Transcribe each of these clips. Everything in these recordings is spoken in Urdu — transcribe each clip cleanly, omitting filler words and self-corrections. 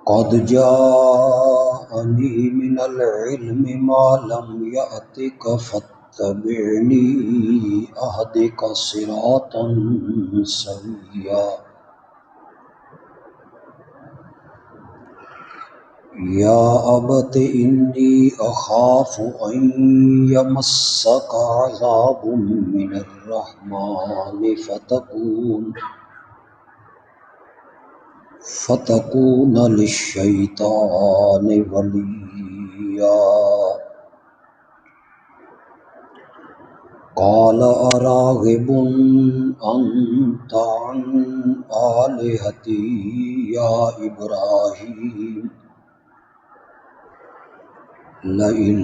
قد جاءنی من العلم ما لم یأتک فاتبعنی اہدک صراطا سویا یا ابت انی اخاف ان یمسک عذاب من الرحمن فتکون للشیطان ولیا قال اراغب انت عن آلہتی یا ابراہیم لئن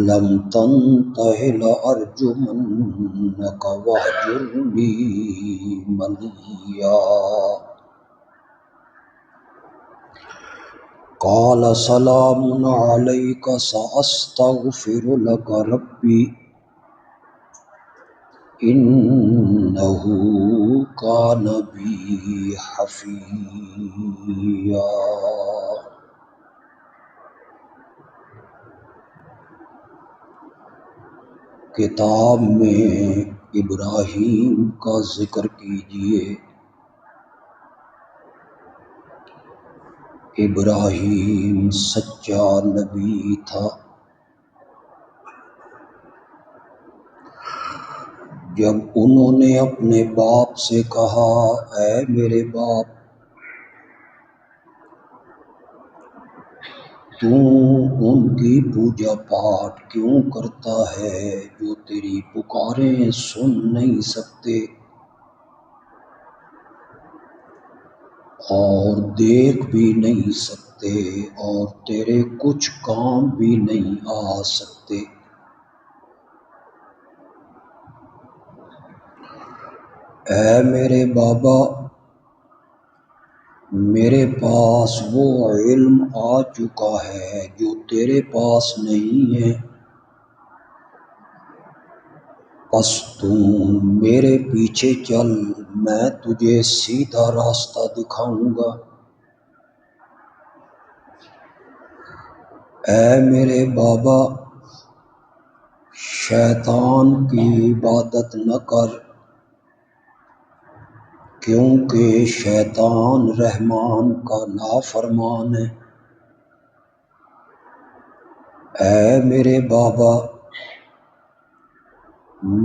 لم تنتہ لأرجمنک واہجرنی ملیا قال سلام علیک سأستغفر لک ربی انہ کان بی حفیا۔ کتاب میں ابراہیم کا ذکر کیجیے۔ ابراہیم سچا نبی تھا۔ جب انہوں نے اپنے باپ سے کہا اے میرے باپ تو ان کی پوجا پاٹ کیوں کرتا ہے جو تیری پکاریں سن نہیں سکتے اور دیکھ بھی نہیں سکتے اور تیرے کچھ کام بھی نہیں آ سکتے؟ اے میرے بابا میرے پاس وہ علم آ چکا ہے جو تیرے پاس نہیں ہے، پس تم میرے پیچھے چل، میں تجھے سیدھا راستہ دکھاؤں گا۔ اے میرے بابا شیطان کی عبادت نہ کر، کیونکہ شیطان رحمان کا نافرمان ہے۔ اے میرے بابا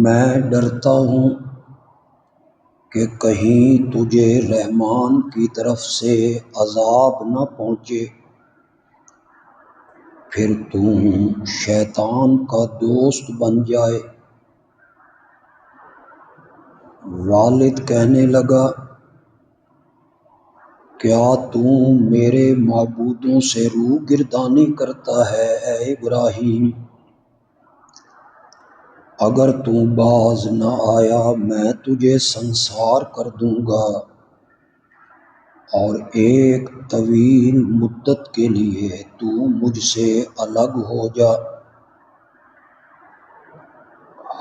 میں ڈرتا ہوں کہ کہیں تجھے رحمان کی طرف سے عذاب نہ پہنچے، پھر تم شیطان کا دوست بن جائے۔ والد کہنے لگا کیا تم میرے معبودوں سے روگردانی کرتا ہے اے ابراہیم؟ اگر تو باز نہ آیا میں تجھے سنسار کر دوں گا اور ایک طویل مدت کے لیے تو مجھ سے الگ ہو جا۔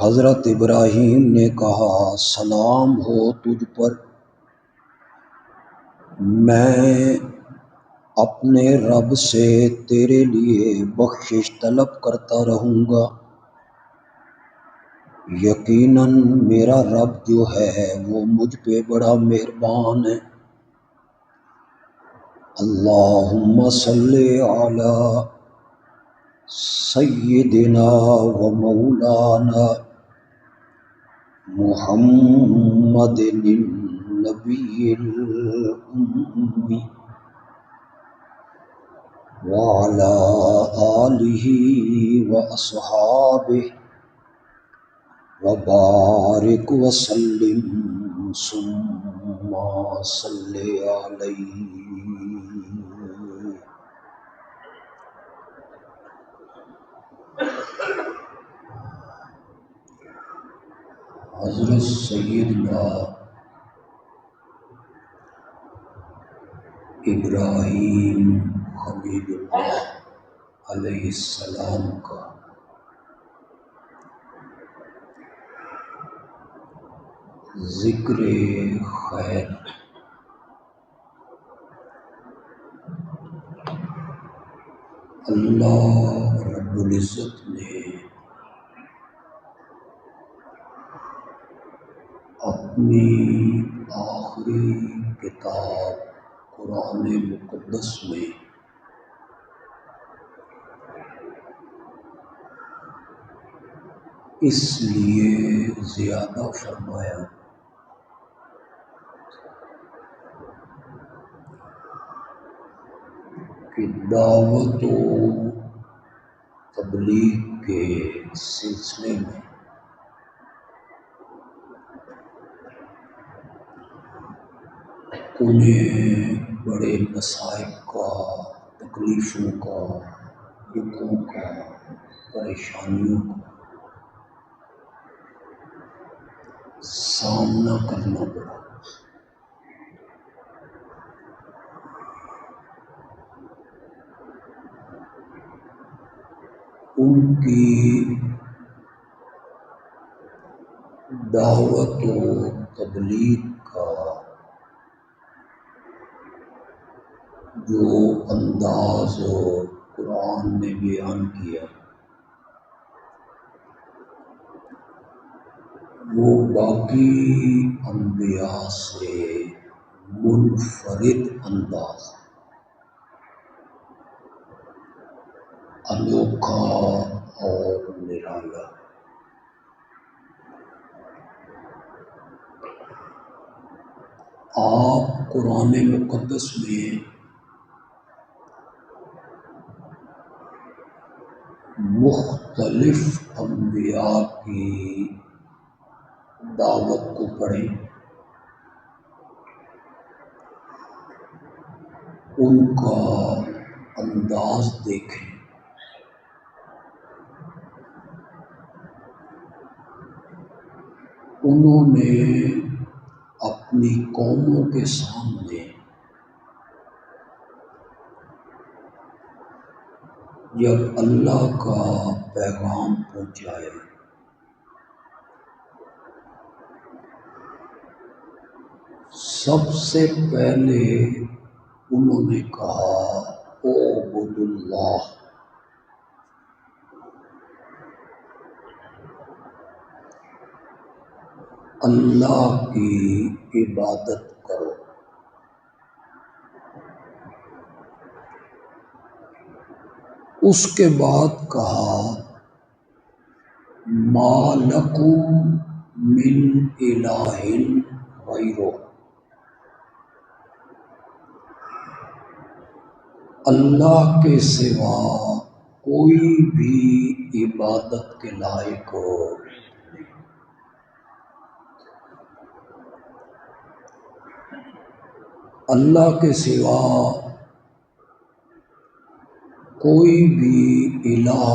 حضرت ابراہیم نے کہا سلام ہو تجھ پر، میں اپنے رب سے تیرے لیے بخشش طلب کرتا رہوں گا، یقیناً میرا رب جو ہے وہ مجھ پہ بڑا مہربان ہے۔ اللہم صلی علی سیدنا و مولانا محمد النبی الأمی وعلی آلہ واصحابہ وبارک وسلم ثم صلی علیہ۔ حضرت سیدنا ابراہیم خلیل اللہ علیہ السلام کا ذکر خیر اللہ رب العزت نے اپنی آخری کتاب قرآن مقدس میں اس لیے زیادہ فرمایا کہ دعوت و تبلیغ کے سلسلے میں انہیں بڑے مصائب کا، تکلیفوں کا، دکھوں کا، پریشانیوں کا سامنا کرنا پڑا۔ ان کی دعوت و تبلیغ کا جو انداز قرآن نے بیان کیا وہ باقی انبیاء سے منفرد انداز، انوکھا اور نرالا۔ آپ قرآن مقدس میں مختلف انبیاء کی دعوت کو پڑھیں، ان کا انداز دیکھیں، انہوں نے اپنی قوموں کے سامنے جب اللہ کا پیغام پہنچائے سب سے پہلے انہوں نے کہا اعبدوا اللہ، اللہ کی عبادت کرو۔ اس کے بعد کہا ما لکم من الہ غیرہ، اللہ کے سوا کوئی بھی عبادت کے لائق ہو۔ اللہ کے سوا کوئی بھی الہ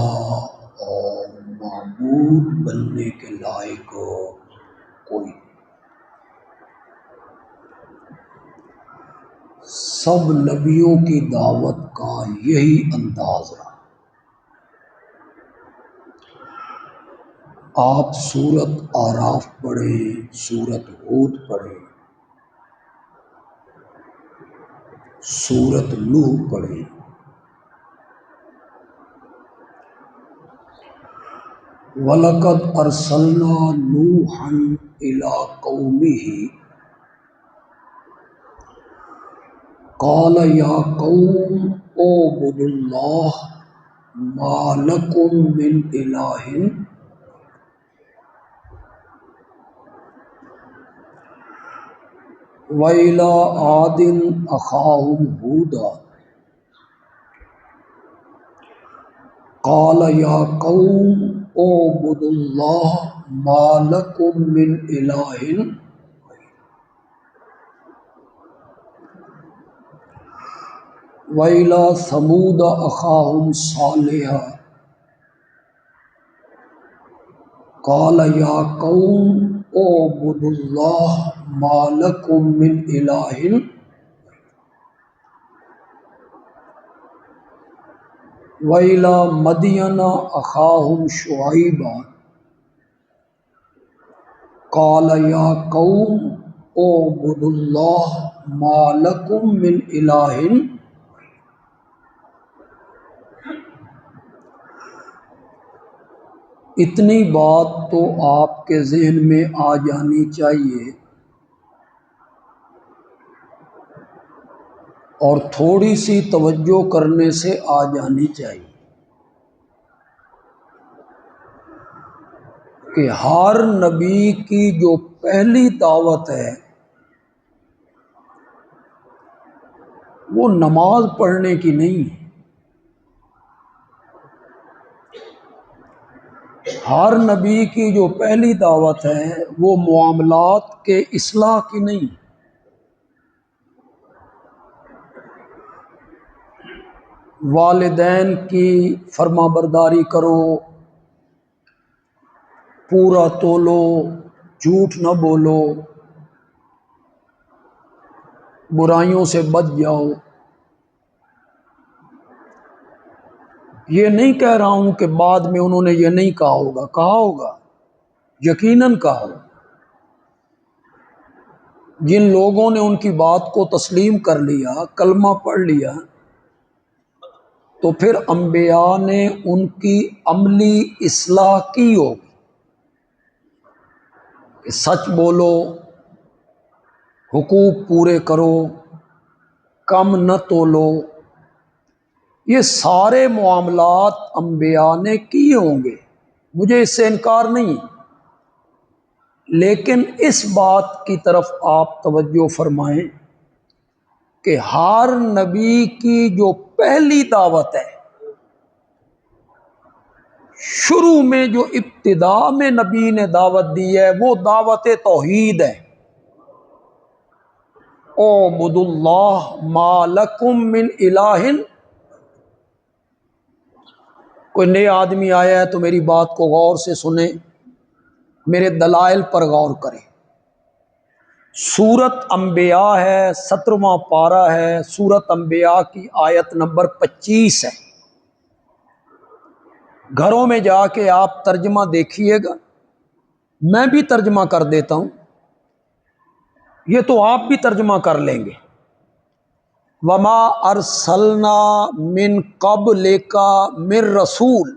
اور معبود بننے کے لائق کوئی نہیں۔ سب نبیوں کی دعوت کا یہی انداز رہا۔ آپ سورۃ اعراف پڑھیں، سورۃ ہود پڑھیں، سورۃ نوح پڑھیں، وَلَقَدْ أَرْسَلْنَا نُوحًا إِلَىٰ قَوْمِهِ قَالَ يَا قَوْمِ اعْبُدُوا اللَّهَ مَا لَكُم مِّنْ إِلَٰهٍ وَإِلَىٰ عَادٍ أَخَاهُمْ هُودًا قَالَ يَا قَوْمِ اعْبُدُوا اللَّهَ مَا لَكُم مِّنْ إِلَٰهٍ وَإِلَىٰ ثَمُودَ أَخَاهُمْ صَالِحًا قَالَ يَا قَوْمِ اعْبُدُوا اللَّهَ مَا لَكُم مِّنْ إِلَٰهٍ وَإِلَىٰ مَدْيَنَ أَخَاهُمْ شُعَيْبًا قَالَ يَا قَوْمِ اعْبُدُوا اللَّهَ مَا لَكُم مِّنْ إِلَٰهٍ اتنی بات تو آپ کے ذہن میں آ جانی چاہیے اور تھوڑی سی توجہ کرنے سے آ جانی چاہیے کہ ہر نبی کی جو پہلی دعوت ہے وہ نماز پڑھنے کی نہیں ہے۔ ہر نبی کی جو پہلی دعوت ہے وہ معاملات کے اصلاح کی نہیں، والدین کی فرما برداری کرو، پورا تولو، جھوٹ نہ بولو، برائیوں سے بچ جاؤ۔ یہ نہیں کہہ رہا ہوں کہ بعد میں انہوں نے یہ نہیں کہا ہوگا، کہا ہوگا، یقیناً کہا ہوگا۔ جن لوگوں نے ان کی بات کو تسلیم کر لیا، کلمہ پڑھ لیا، تو پھر انبیاء نے ان کی عملی اصلاح کی ہوگی کہ سچ بولو، حقوق پورے کرو، کم نہ تولو۔ یہ سارے معاملات انبیاء نے کیے ہوں گے، مجھے اس سے انکار نہیں، لیکن اس بات کی طرف آپ توجہ فرمائیں کہ ہر نبی کی جو پہلی دعوت ہے، شروع میں جو ابتدا میں نبی نے دعوت دی ہے وہ دعوت توحید ہے۔ اعبدوا اللہ ما لکم من الہ۔ کوئی نیا آدمی آیا ہے تو میری بات کو غور سے سنیں، میرے دلائل پر غور کریں۔ سورت انبیاء ہے، 17واں پارہ ہے، سورت انبیاء کی آیت نمبر 25 ہے۔ گھروں میں جا کے آپ ترجمہ دیکھیے گا، میں بھی ترجمہ کر دیتا ہوں، یہ تو آپ بھی ترجمہ کر لیں گے۔ وما ارسلنا من قبلک من رسول،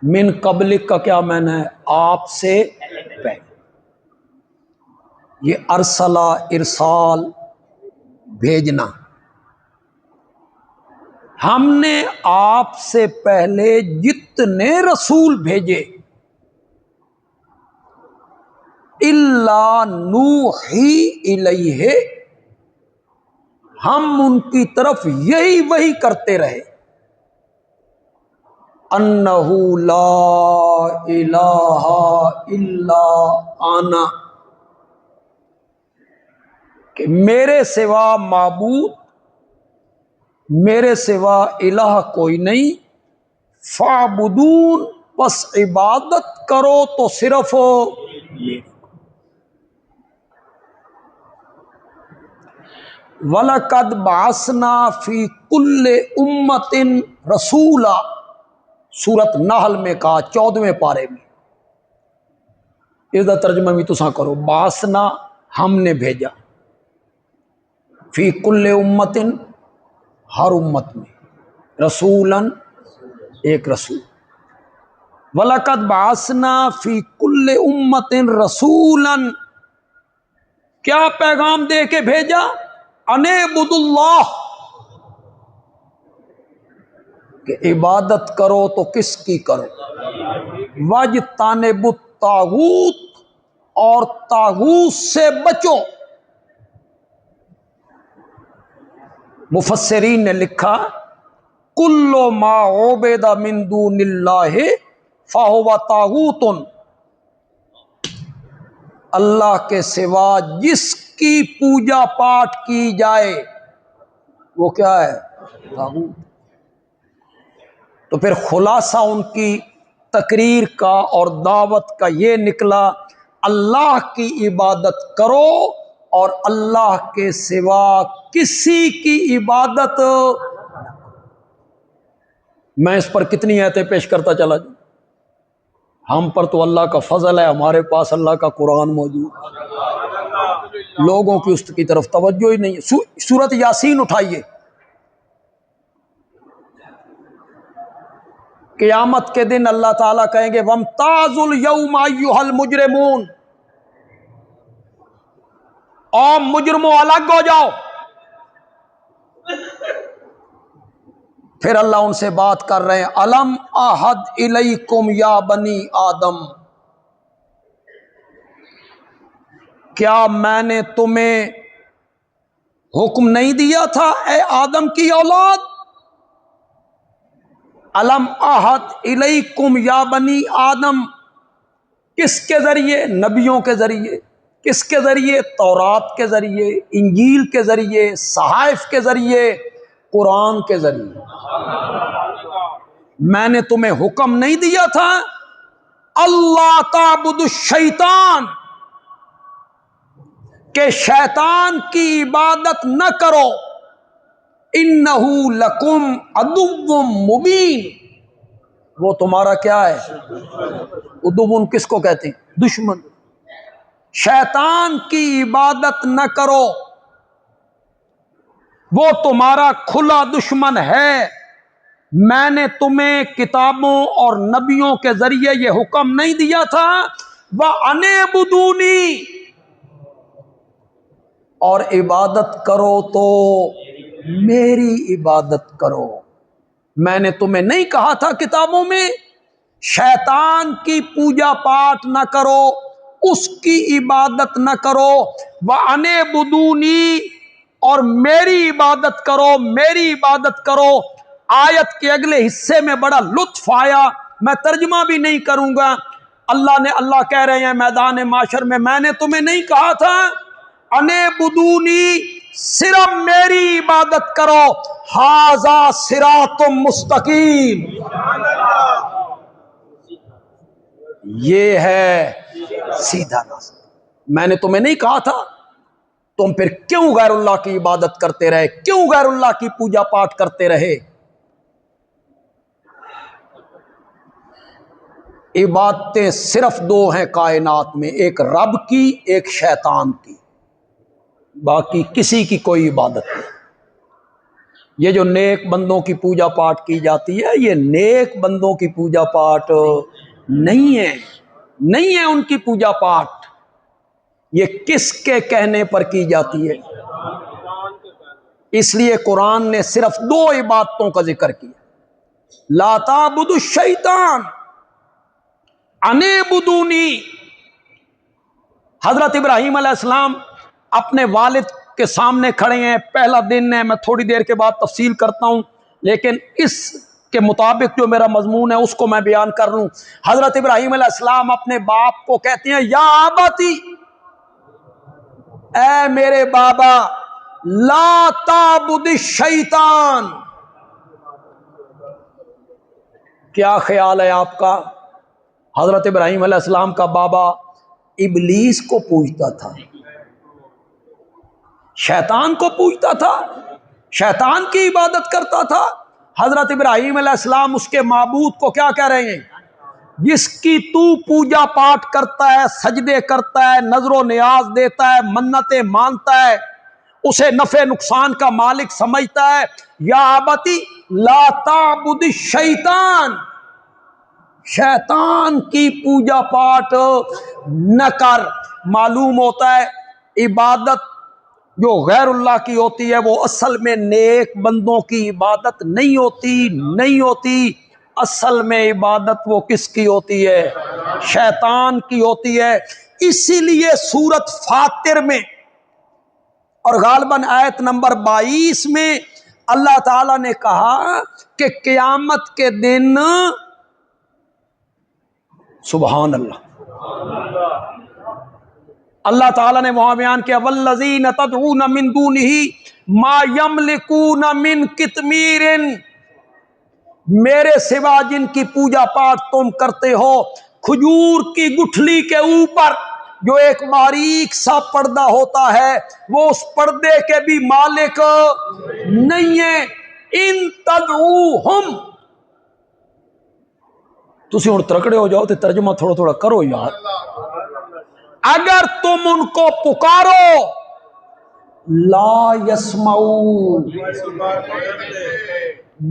من قبلک کا کیا معنی ہے؟ آپ سے پہلے۔ یہ ارسلہ، ارسال، بھیجنا۔ ہم نے آپ سے پہلے جتنے رسول بھیجے، الا نوحی الیہ، ہم ان کی طرف یہی وحی کرتے رہے، انہ لا الہ الا انا، کہ میرے سوا معبود، میرے سوا الہ کوئی نہیں، فاعبدون، پس عبادت کرو تو صرف میری۔ وَلَقَدْ بَعَثْنَا فِي كُلِّ أُمَّةٍ رَسُولًا، سورت نحل میں کہا 14ویں پارے میں۔ اس کا ترجمہ بھی تساں کرو، باسنا ہم نے بھیجا، فی کل امتن ہر امت میں، رسولاً ایک رسول۔ وَلَقَدْ بَعَثْنَا فِي كُلِّ أُمَّةٍ رَسُولًا، کیا پیغام دے کے بھیجا؟ ان اعبدوا اللہ، کہ عبادت کرو تو کس کی کرو، واجتنبوا الطاغوت، اور طاغوت سے بچو۔ مفسرین نے لکھا کل ما عبد من دون اللہ فہو طاغوت، اللہ کے سوا جس کی پوجا پاٹ کی جائے وہ کیا ہے؟ طاغوت۔ تو پھر خلاصہ ان کی تقریر کا اور دعوت کا یہ نکلا، اللہ کی عبادت کرو اور اللہ کے سوا کسی کی عبادت۔ میں اس پر کتنی آیتیں پیش کرتا چلا جاؤں، ہم پر تو اللہ کا فضل ہے، ہمارے پاس اللہ کا قرآن موجود، لوگوں کی اس کی طرف توجہ ہی نہیں ہے۔ سورت یاسین اٹھائیے، قیامت کے دن اللہ تعالیٰ کہیں گے وَامْتَازُوا الْيَوْمَ أَيُّهَا الْمُجْرِمُونَ، اور مجرموں الگ ہو جاؤ۔ پھر اللہ ان سے بات کر رہے ہیں الم اعہد الیکم یا بنی آدم، کیا میں نے تمہیں حکم نہیں دیا تھا اے آدم کی اولاد؟ الم اعہد الیکم یا بنی آدم، کس کے ذریعے؟ نبیوں کے ذریعے۔ کس کے ذریعے؟ تورات کے ذریعے، انجیل کے ذریعے، صحائف کے ذریعے، قرآن کے ذریعے۔ میں نے تمہیں حکم نہیں دیا تھا اللہ تعبدوا الشیطان، کہ شیطان کی عبادت نہ کرو، انہ لکم عدو مبین، وہ تمہارا کیا ہے؟ عدو کس کو کہتے ہیں؟ دشمن۔ شیطان کی عبادت نہ کرو، وہ تمہارا کھلا دشمن ہے۔ میں نے تمہیں کتابوں اور نبیوں کے ذریعے یہ حکم نہیں دیا تھا وَأَنِ اعْبُدُونِی، اور عبادت کرو تو میری عبادت کرو۔ میں نے تمہیں نہیں کہا تھا کتابوں میں شیطان کی پوجا پاٹ نہ کرو، اس کی عبادت نہ کرو، وَأَنِ اعْبُدُونِی، اور میری عبادت کرو، میری عبادت کرو۔ آیت کے اگلے حصے میں بڑا لطف آیا، میں ترجمہ بھی نہیں کروں گا۔ اللہ کہہ رہے ہیں میدان معاشر میں نے تمہیں نہیں کہا تھا اَنِ اعْبُدُونِی، صرف میری عبادت کرو، ھذا صراط مستقیم، یہ ہے سیدھا راستہ۔ میں نے تمہیں نہیں کہا تھا، تم پھر کیوں غیر اللہ کی عبادت کرتے رہے؟ کیوں غیر اللہ کی پوجا پاٹ کرتے رہے؟ عبادتیں صرف دو ہیں کائنات میں، ایک رب کی، ایک شیطان کی، باقی کسی کی کوئی عبادت نہیں۔ یہ جو نیک بندوں کی پوجا پاٹ کی جاتی ہے، یہ نیک بندوں کی پوجا پاٹ نہیں ہے، نہیں ہے ان کی پوجا پاٹ۔ یہ کس کے کہنے پر کی جاتی ہے؟ اس لیے قرآن نے صرف دو عبادتوں کا ذکر کیا، لا تعبدوا الشیطان ان اعبدونی۔ حضرت ابراہیم علیہ السلام اپنے والد کے سامنے کھڑے ہیں، پہلا دن ہے، میں تھوڑی دیر کے بعد تفصیل کرتا ہوں، لیکن اس کے مطابق جو میرا مضمون ہے اس کو میں بیان کر لوں۔ حضرت ابراہیم علیہ السلام اپنے باپ کو کہتے ہیں یا اباتی، اے میرے بابا، لا تعبد الشیطان۔ کیا خیال ہے آپ کا؟ حضرت ابراہیم علیہ السلام کا بابا ابلیس کو پوجتا تھا، شیطان کو پوجتا تھا، شیطان کی عبادت کرتا تھا۔ حضرت ابراہیم علیہ السلام اس کے معبود کو کیا کہہ رہے ہیں؟ جس کی تو پوجا پاٹ کرتا ہے، سجدے کرتا ہے، نظر و نیاز دیتا ہے، منتیں مانتا ہے، اسے نفع نقصان کا مالک سمجھتا ہے، یا ابتی لا تعبد الشیطان، شیطان کی پوجا پاٹ نہ کر۔ معلوم ہوتا ہے عبادت جو غیر اللہ کی ہوتی ہے وہ اصل میں نیک بندوں کی عبادت نہیں ہوتی، اصل میں عبادت وہ کس کی ہوتی ہے؟ شیطان کی ہوتی ہے۔ اسی لیے سورۃ فاطر میں اور غالباً آیت نمبر 22 میں اللہ تعالیٰ نے کہا کہ قیامت کے دن، سبحان اللہ، اللہ تعالیٰ نے وہاں بیان کیا والذین تدعون من دونہ ما یملکون من قطمیر، میرے سوا جن کی پوجا پاٹ تم کرتے ہو، کھجور کی گٹھلی کے اوپر جو ایک باریک سا پردہ ہوتا ہے وہ اس پردے کے بھی مالک نہیں ہے۔ ان تدعوہم، تسی ہن ترکڑے ہو جاؤ تے ترجمہ تھوڑا تھوڑا کرو یار، اگر تم ان کو پکارو لا یسمعون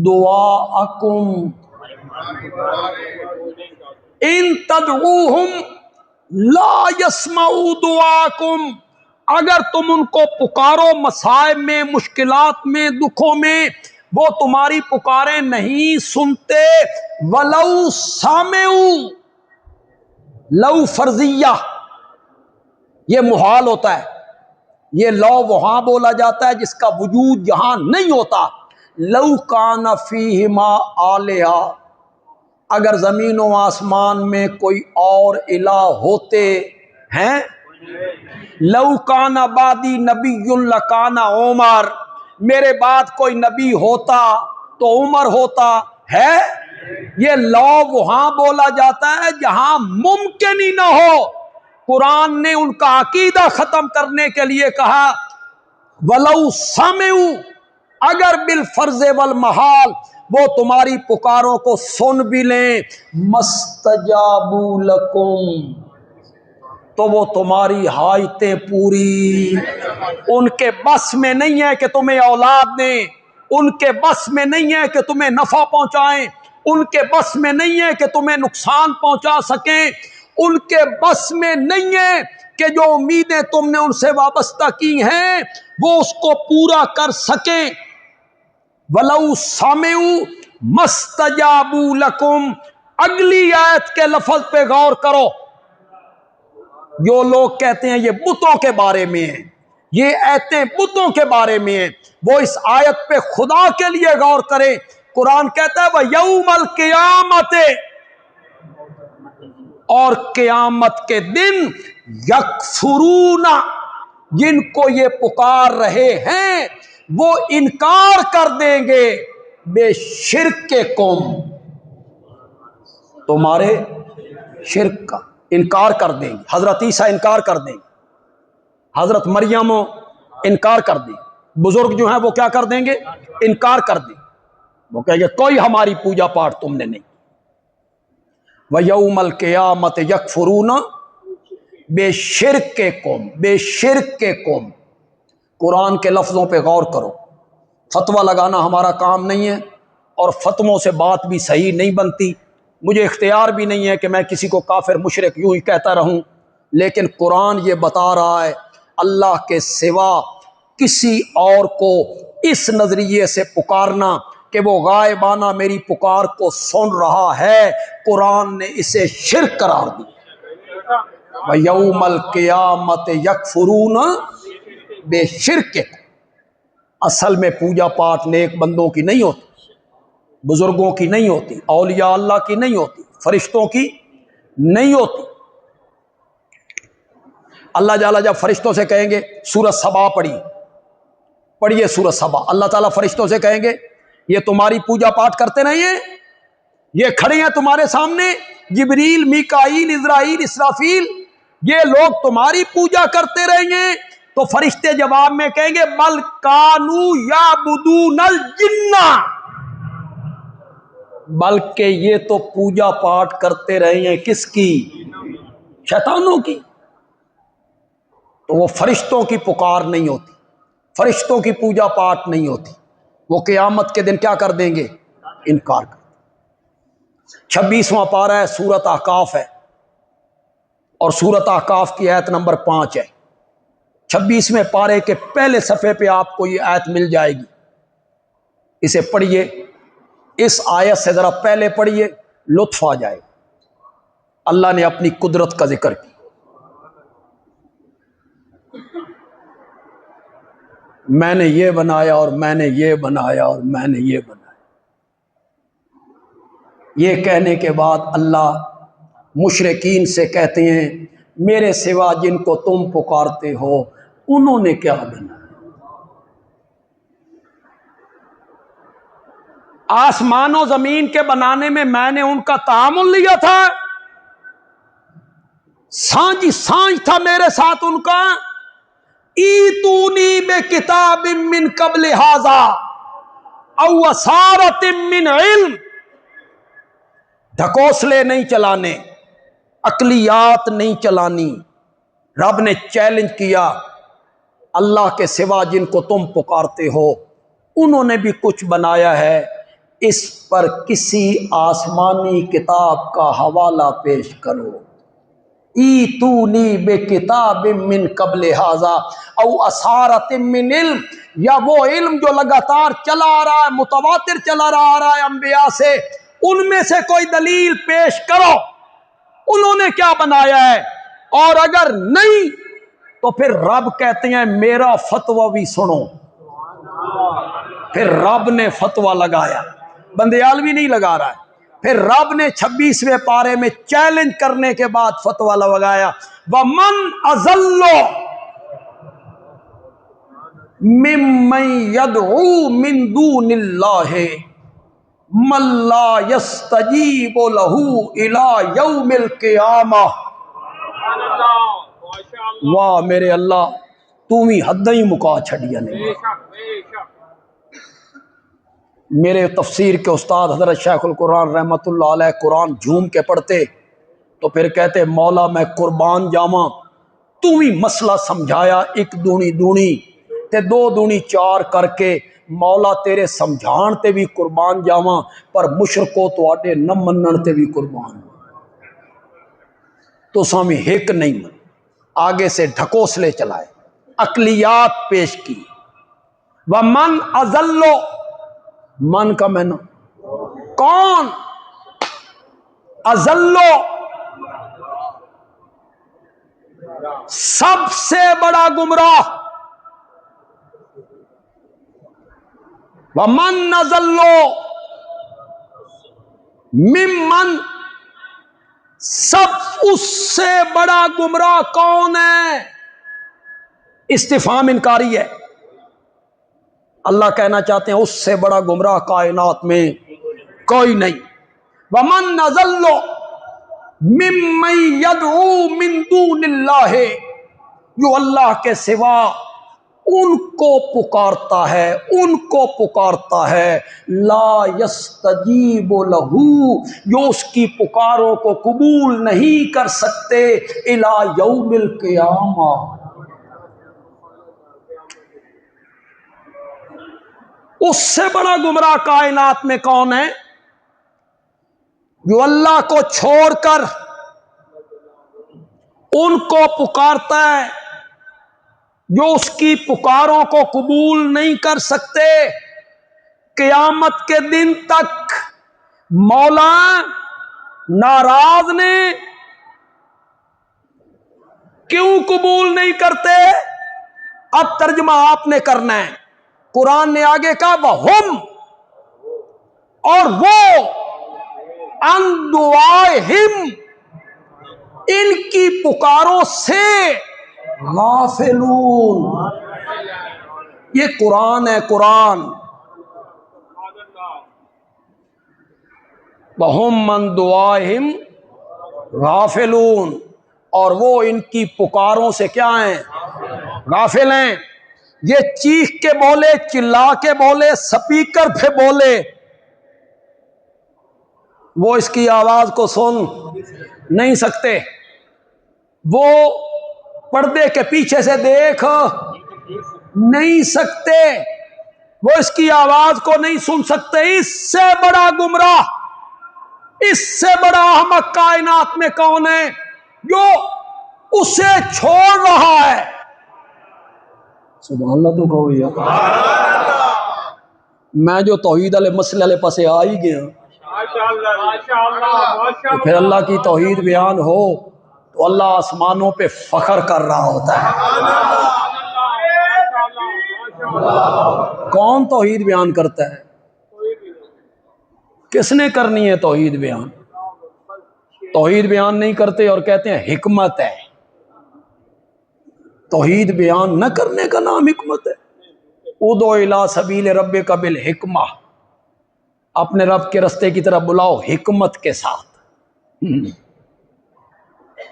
دعاءکم، ان تدعوہم لا یسمعوا دعاکم، اگر تم ان کو پکارو مصائب میں، مشکلات میں، دکھوں میں، وہ تمہاری پکاریں نہیں سنتے. ولو سامعوا، لو فرضیہ، یہ محال ہوتا ہے. یہ لو وہاں بولا جاتا ہے جس کا وجود یہاں نہیں ہوتا. لو کان فیہما آلہہ، اگر زمین و آسمان میں کوئی اور الہ ہوتے ہیں. لو کان بعدی نبی لکان عمر، میرے بعد کوئی نبی ہوتا تو عمر ہوتا ہے. یہ لو وہاں بولا جاتا ہے جہاں ممکن ہی نہ ہو. قرآن نے ان کا عقیدہ ختم کرنے کے لیے کہا ولو سمعوا، اگر بالفرض والمحال وہ تمہاری پکاروں کو سن بھی لیں، مستجابوا لکم، تو وہ تمہاری حاجتیں پوری، ان کے بس میں نہیں ہے کہ تمہیں اولاد دیں، ان کے بس میں نہیں ہے کہ تمہیں نفع پہنچائیں، ان کے بس میں نہیں ہے کہ تمہیں نقصان پہنچا سکیں، ان کے بس میں نہیں ہے کہ جو امیدیں تم نے ان سے وابستہ کی ہیں وہ اس کو پورا کر سکیں. وَلَوْ سَمِعُوا مَسْتَجَابُوا لَكُمْ. اگلی آیت کے لفظ پہ غور کرو. جو لوگ کہتے ہیں یہ بتوں کے بارے میں ہیں، یہ ایتیں بتوں کے بارے میں ہیں، وہ اس آیت پہ خدا کے لیے غور کریں. قرآن کہتا ہے وَيَوْمَ الْقِيَامَةِ، اور قیامت کے دن یکفرون، جن کو یہ پکار رہے ہیں وہ انکار کر دیں گے بے شرک کم، تمہارے شرک کا انکار کر دیں گے. حضرت عیسیٰ انکار کر دیں گے، حضرت مریم انکار کر دیں گے، بزرگ جو ہیں وہ کیا کر دیں گے؟ انکار کر دیں گے. وہ کہیں گے کوئی ہماری پوجا پاٹ تم نے نہیں. وَيَوْمَ الْقِيَامَةِ يَكْفُرُونَ بِشِرْكِكُمْ، بے شرک کے قوم. قرآن کے لفظوں پہ غور کرو. فتویٰ لگانا ہمارا کام نہیں ہے، اور فتووں سے بات بھی صحیح نہیں بنتی. مجھے اختیار بھی نہیں ہے کہ میں کسی کو کافر مشرک یوں ہی کہتا رہوں، لیکن قرآن یہ بتا رہا ہے اللہ کے سوا کسی اور کو اس نظریے سے پکارنا کہ وہ غائبانہ میری پکار کو سن رہا ہے، قرآن نے اسے شرک قرار دی. وَيَوْمَ الْقِيَامَةِ يَكْفُرُونَ بِشِرْكِكُمْ. اصل میں پوجا پاٹ نیک بندوں کی نہیں ہوتی، بزرگوں کی نہیں ہوتی، اولیاء اللہ کی نہیں ہوتی، فرشتوں کی نہیں ہوتی. اللہ تعالیٰ جب فرشتوں سے کہیں گے سورۃ سبا پڑھیے سورۃ سبا، اللہ تعالیٰ فرشتوں سے کہیں گے یہ تمہاری پوجا پاٹ کرتے نہیں ہیں، یہ کھڑے ہیں تمہارے سامنے جبریل، میکائیل، اسرافیل، اسرافیل، یہ لوگ تمہاری پوجا کرتے رہیں گے. تو فرشتے جواب میں کہیں گے بل کانوا یعبدون الجن، بلکہ یہ تو پوجا پاٹ کرتے رہے ہیں کس کی؟ شیطانوں کی. تو وہ فرشتوں کی پکار نہیں ہوتی، فرشتوں کی پوجا پاٹ نہیں ہوتی. وہ قیامت کے دن کیا کر دیں گے؟ انکار کر. 26واں پارہ ہے، سورۃ احقاف ہے، اور سورۃ احقاف کی آیت نمبر 5 ہے. 26ویں پارے کے پہلے صفحے پہ آپ کو یہ آیت مل جائے گی. اسے پڑھیے، اس آیت سے ذرا پہلے پڑھیے، لطف آ جائے. اللہ نے اپنی قدرت کا ذکر کی. میں نے یہ بنایا اور میں نے یہ بنایا اور میں نے یہ بنایا. یہ کہنے کے بعد اللہ مشرکین سے کہتے ہیں میرے سوا جن کو تم پکارتے ہو انہوں نے کیا بنایا؟ آسمان و زمین کے بنانے میں نے ان کا تعامل لیا تھا، سانجھ سانجھ تھا میرے ساتھ ان کا. ایتونی بکتاب من قبل ھذا او اثارۃ من علم. ڈھکوسلے نہیں چلانے، عقلیات نہیں چلانی. رب نے چیلنج کیا اللہ کے سوا جن کو تم پکارتے ہو انہوں نے بھی کچھ بنایا ہے، اس پر کسی آسمانی کتاب کا حوالہ پیش کرو، ایتونی بے کتاب من قبل ھذا او اثارت من علم، یا وہ علم جو لگاتار چلا آ رہا ہے، متواتر چلا آ رہا ہے انبیاء سے، ان میں سے کوئی دلیل پیش کرو، انہوں نے کیا بنایا ہے۔ اور اگر نہیں تو پھر رب کہتے ہیں میرا فتویٰ بھی سنو۔ پھر رب نے فتویٰ لگایا، بندیالوی نہیں لگا رہا ہے، پھر رب نے 26ویں پارے میں چیلنج کرنے کے بعد فتویٰ لگایا، وَمَنْ أَضَلُّ مِمَّن يَدْعُو مِن دُونِ اللَّهِ مَن لَّا يَسْتَجِيبُ لَهُ إِلَىٰ يَوْمِ الْقِيَامَةِ۔ واہ میرے اللہ، تم ہی حدیں ہی مکا چھڑیا نے۔ میرے تفسیر کے استاد حضرت شیخ القرآن رحمت اللہ علیہ قرآن جھوم کے پڑھتے تو پھر کہتے مولا میں قربان جاواں، تو ہی مسئلہ سمجھایا، ایک دونی دونی تے دو دونی چار کر کے، مولا تیرے سمجھان تے بھی قربان جاواں، پر مشرکو تو آٹے نہ منن تے بھی قربان، تو سامی ہیک نہیں من، آگے سے ڈھکوسلے چلائے، عقلیات پیش کی۔ وَمَنْ أَضَلُّ، من کا میں نا کون، اضل، سب سے بڑا گمراہ، وَمَنْ أَضَلُّ مِمَّن، سب اس سے بڑا گمراہ کون ہے؟ استفہام انکاری ہے، اللہ کہنا چاہتے ہیں اس سے بڑا گمراہ کائنات میں کوئی نہیں۔ وَمَنْ أَضَلُّ مِمَّن يَدْعُو مِن دُونِ اللَّهِ، جو اللہ کے سوا ان کو پکارتا ہے لا یستجیب لہ، جو اس کی پکاروں کو قبول نہیں کر سکتے، الی یوم القیامہ، اس سے بڑا گمراہ کائنات میں کون ہے؟ جو اللہ کو چھوڑ کر ان کو پکارتا ہے، جو اس کی پکاروں کو قبول نہیں کر سکتے، قیامت کے دن تک مولا ناراض نے، کیوں قبول نہیں کرتے؟ اب ترجمہ آپ نے کرنا ہے، قرآن نے آگے کہا وَهُمْ، اور وہ عن دعائہم، ان کی پکاروں سے غافلون، یہ قرآن ہے، قرآن، وَهُمْ عن دعائہم غافلون، اور وہ ان کی پکاروں سے کیا ہیں؟ غافل ہیں۔ یہ چیخ کے بولے، چلا کے بولے، سپیکر پہ بولے، وہ اس کی آواز کو سن نہیں سکتے، وہ پردے کے پیچھے سے دیکھ نہیں سکتے، وہ اس کی آواز کو نہیں سن سکتے۔ اس سے بڑا گمراہ، اس سے بڑا احمق کائنات میں کون ہے؟ جو اسے چھوڑ رہا ہے۔ سبحان اللہ تو کہو یا میں جو توحید والے مسئلے والے پاسے آ ہی گیا، تو پھر اللہ کی توحید بیان ہو تو اللہ آسمانوں پہ فخر کر رہا ہوتا ہے۔ کون توحید بیان کرتا ہے؟ کس نے کرنی ہے توحید بیان؟ توحید بیان نہیں کرتے اور کہتے ہیں حکمت ہے۔ توحید بیان نہ کرنے کا نام حکمت ہے؟ ادعو الی سبیل ربک بالحکمہ، اپنے رب کے رستے کی طرف بلاؤ حکمت کے ساتھ۔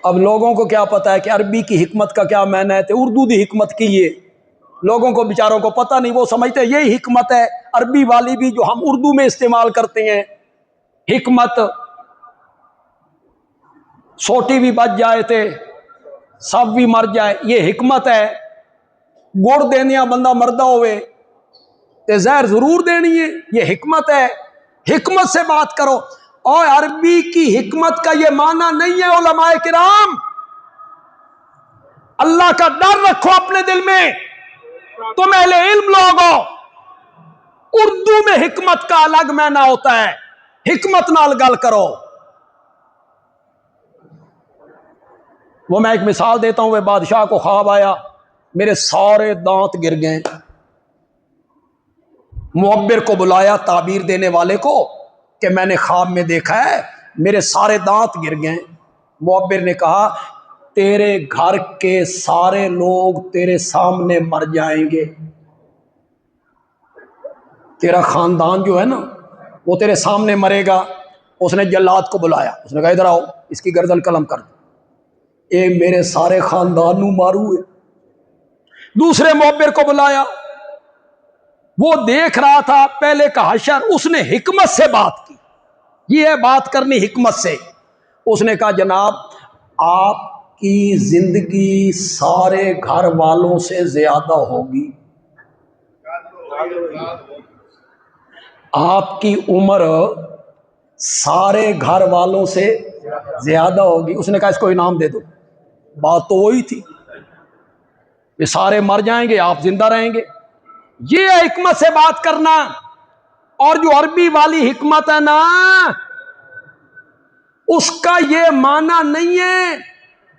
اب لوگوں کو کیا پتا ہے کہ عربی کی حکمت کا کیا معنی ہے، اردو دی حکمت کی، یہ لوگوں کو بیچاروں کو پتہ نہیں، وہ سمجھتے ہیں یہی حکمت ہے، عربی والی بھی جو ہم اردو میں استعمال کرتے ہیں، حکمت سوٹی بھی بچ جائے تھے، سب بھی مر جائے، یہ حکمت ہے۔ گڑ دینیا بندہ مردہ ہوئے تے زہر ضرور دینی ہے، یہ حکمت ہے۔ حکمت سے بات کرو. اور عربی کی حکمت کا یہ معنی نہیں ہے علماء کرام. اللہ کا ڈر رکھو اپنے دل میں، تم اہل علم لوگ ہو. اردو میں حکمت کا الگ معنی ہوتا ہے، حکمت نال گل کرو. وہ میں ایک مثال دیتا ہوں. وہ بادشاہ کو خواب آیا، میرے سارے دانت گر گئے. معبر کو بلایا، تعبیر دینے والے کو، کہ میں نے خواب میں دیکھا ہے میرے سارے دانت گر گئے. معبر نے کہا تیرے گھر کے سارے لوگ تیرے سامنے مر جائیں گے. تیرا خاندان جو ہے نا وہ تیرے سامنے مرے گا. اس نے جلاد کو بلایا، اس نے کہا ادھر آؤ، اس کی گردن قلم کر دو. اے میرے سارے خاندان نو مارو ہے. دوسرے معبر کو بلایا، وہ دیکھ رہا تھا پہلے کا حشر، اس نے حکمت سے بات کی. یہ ہے بات کرنی حکمت سے. اس نے کہا جناب آپ کی زندگی سارے گھر والوں سے زیادہ ہوگی، آپ کی عمر سارے گھر والوں سے زیادہ ہوگی. اس نے کہا اس کو انعام دے دو. بات تو وہی تھی، یہ سارے مر جائیں گے، آپ زندہ رہیں گے. یہ ہے حکمت سے بات کرنا. اور جو عربی والی حکمت ہے نا، اس کا یہ معنی نہیں ہے.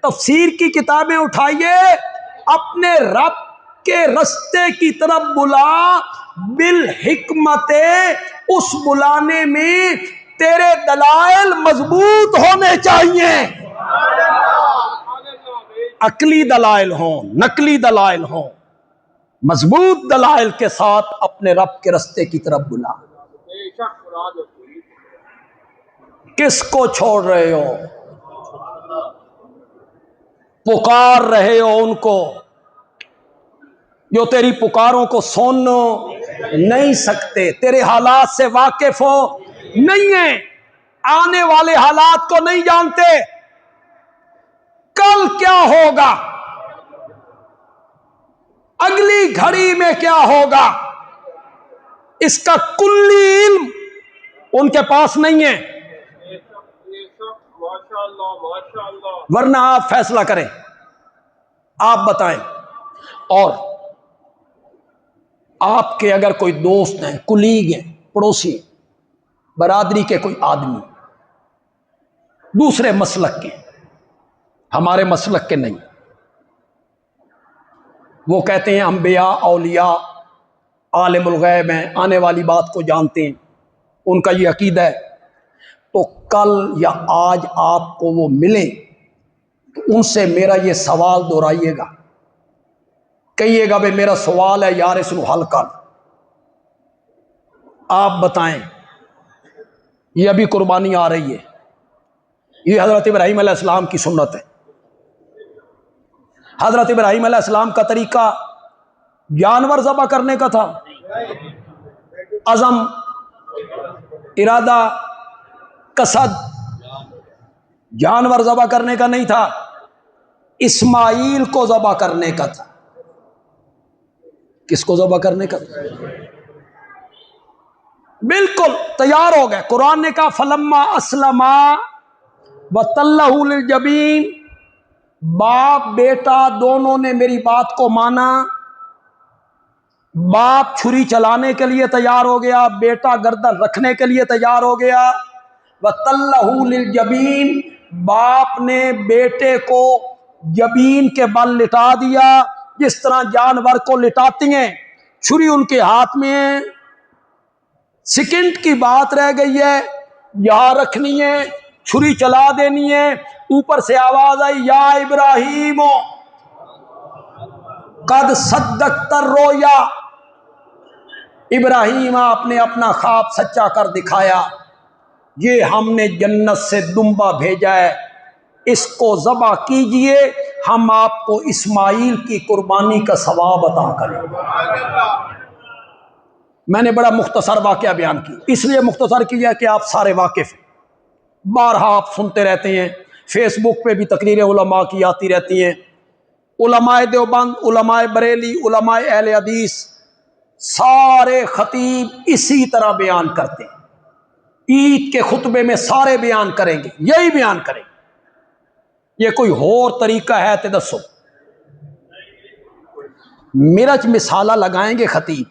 تفسیر کی کتابیں اٹھائیے، اپنے رب کے رستے کی طرف بلا بالحکمت. اس بلانے میں تیرے دلائل مضبوط ہونے چاہیے، عقلی دلائل ہوں، نقلی دلائل ہوں. مضبوط دلائل کے ساتھ اپنے رب کے رستے کی طرف بلا. کس کو چھوڑ رہے ہو؟ پکار رہے ہو ان کو جو تیری پکاروں کو سن نہیں سکتے، تیرے حالات سے واقف ہو نہیں ہیں، آنے والے حالات کو نہیں جانتے. کل کیا ہوگا، اگلی گھڑی میں کیا ہوگا، اس کا کلی علم ان کے پاس نہیں ہے. ورنہ آپ فیصلہ کریں، آپ بتائیں. اور آپ کے اگر کوئی دوست ہیں، کلیگ ہیں، پڑوسی، برادری کے کوئی آدمی دوسرے مسلک کے، ہمارے مسلک کے نہیں، وہ کہتے ہیں انبیاء اولیاء عالم الغیب ہیں، آنے والی بات کو جانتے ہیں، ان کا یہ عقیدہ ہے، تو کل یا آج آپ کو وہ ملیں تو ان سے میرا یہ سوال دہرائیے گا، کہیے گا بھائی میرا سوال ہے یار اس کو حل کر. آپ بتائیں. یہ ابھی قربانی آ رہی ہے، یہ حضرت ابراہیم علیہ السلام کی سنت ہے. حضرت ابراہیم علیہ السلام کا طریقہ جانور ذبح کرنے کا تھا، عزم، ارادہ، قصد، جانور ذبح کرنے کا نہیں تھا، اسماعیل کو ذبح کرنے کا تھا. کس کو ذبح کرنے کا تھا؟ بالکل تیار ہو گئے. قرآن نے کہا فلما اسلما وتلہ للجبین، باپ بیٹا دونوں نے میری بات کو مانا. باپ چھری چلانے کے لیے تیار ہو گیا، بیٹا گردن رکھنے کے لیے تیار ہو گیا. وتلہ للجبین، باپ نے بیٹے کو جبین کے بل لٹا دیا، جس طرح جانور کو لٹاتی ہیں. چھری ان کے ہاتھ میں ہے، سیکنڈ کی بات رہ گئی ہے، یہاں رکھنی ہے، چھری چلا دینی ہے. اوپر سے آواز آئی یا ابراہیم قد صدقت الرؤیا، ابراہیم آپ نے اپنا خواب سچا کر دکھایا، یہ ہم نے جنت سے دمبا بھیجا ہے، اس کو ذبح کیجئے، ہم آپ کو اسماعیل کی قربانی کا ثواب عطا کریں. میں نے بڑا مختصر واقعہ بیان کی، اس لیے مختصر کیا کہ آپ سارے واقف ہیں. بارہا آپ سنتے رہتے ہیں، فیس بک پہ بھی تقریریں علماء کی آتی رہتی ہیں. علماء دیوبند، علماء بریلی، علماء اہل حدیث، سارے خطیب اسی طرح بیان کرتے ہیں. عید کے خطبے میں سارے بیان کریں گے، یہی بیان کریں گے، یہ کوئی اور طریقہ ہے تے دسو؟ مرچ مثالہ لگائیں گے خطیب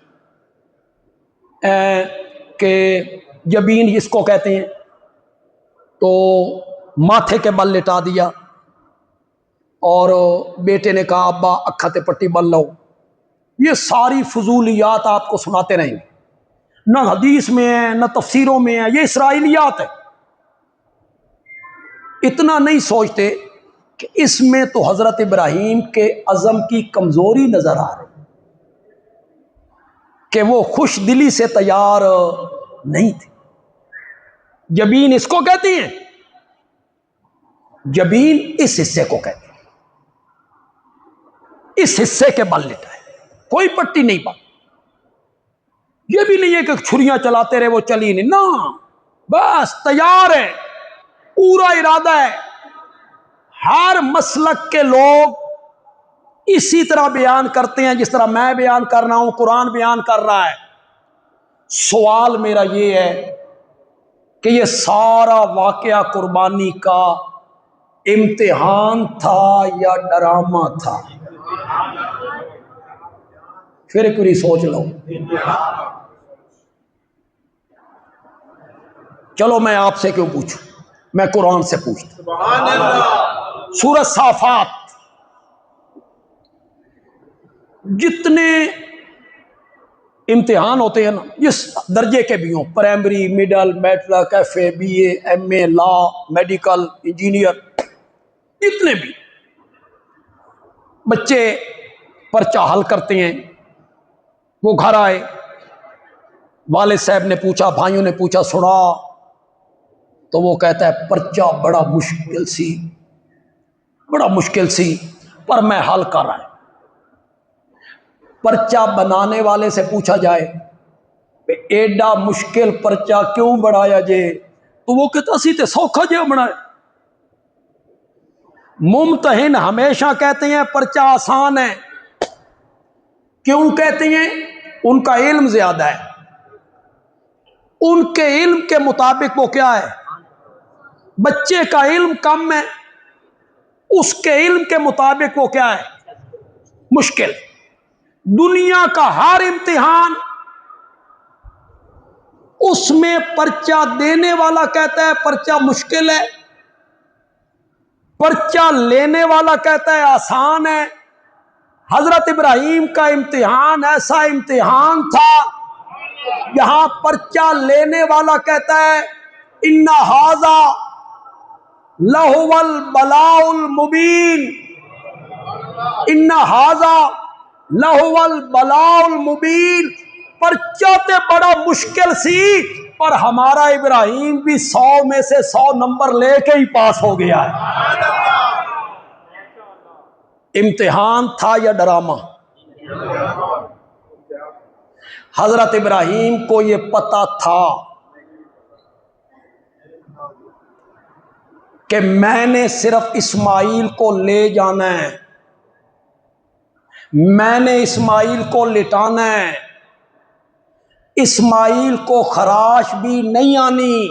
کہ جبین جس کو کہتے ہیں، تو ماتھے کے بل لٹا دیا اور بیٹے نے کہا ابا اکھا تے پٹی بل لو. یہ ساری فضولیات آپ کو سناتے رہیں گے، نہ حدیث میں ہے نہ تفسیروں میں ہے، یہ اسرائیلیات ہے. اتنا نہیں سوچتے کہ اس میں تو حضرت ابراہیم کے عزم کی کمزوری نظر آ رہی کہ وہ خوش دلی سے تیار نہیں تھے. جبین اس کو کہتی ہیں، جبین اس حصے کو کہتے ہیں، اس حصے کے بل لٹائے، کوئی پٹی نہیں بات. یہ بھی نہیں ہے کہ چھریاں چلاتے رہے وہ چلی نہیں، نہ بس تیار ہے، پورا ارادہ ہے. ہر مسلک کے لوگ اسی طرح بیان کرتے ہیں جس طرح میں بیان کر رہا ہوں، قرآن بیان کر رہا ہے. سوال میرا یہ ہے کہ یہ سارا واقعہ قربانی کا امتحان تھا یا ڈرامہ تھا؟ پھر ایک باری سوچ لو. چلو میں آپ سے کیوں پوچھوں، میں قرآن سے پوچھتا ہوں. سورۃ صافات، جتنے امتحان ہوتے ہیں نا، جس درجے کے بھی ہوں، primary, middle, matric, F A, B A, M A, law, medical, engineer, جتنے بھی بچے پرچہ حل کرتے ہیں، وہ گھر آئے، والد صاحب نے پوچھا، بھائیوں نے پوچھا، سنا؟ تو وہ کہتا ہے پرچہ بڑا مشکل سی پر میں حل کر رہا ہوں. پرچہ بنانے والے سے پوچھا جائے کہ ایڈا مشکل پرچہ کیوں بنایا جے، تو وہ کہتا اسی تے سوکھا جے بنائے. ممتحن ہمیشہ کہتے ہیں پرچہ آسان ہے. کیوں کہتے ہیں؟ ان کا علم زیادہ ہے، ان کے علم کے مطابق وہ کیا ہے، بچے کا علم کم ہے، اس کے علم کے مطابق وہ کیا ہے، مشکل. دنیا کا ہر امتحان اس میں پرچہ دینے والا کہتا ہے پرچہ مشکل ہے، پرچہ لینے والا کہتا ہے آسان ہے. حضرت ابراہیم کا امتحان ایسا امتحان تھا، یہاں پرچہ لینے والا کہتا ہے ان ھذا لہو البلاء المبین، ان ھذا لہو البلاء المبین. پرچہ تے بڑا مشکل سی، پر ہمارا ابراہیم بھی 100 میں سے 100 نمبر لے کے ہی پاس ہو گیا ہے. امتحان تھا یا ڈرامہ؟ حضرت ابراہیم کو یہ پتا تھا کہ میں نے صرف اسماعیل کو لے جانا ہے، میں نے اسماعیل کو لٹانا ہے، اسماعیل کو خراش بھی نہیں آنی،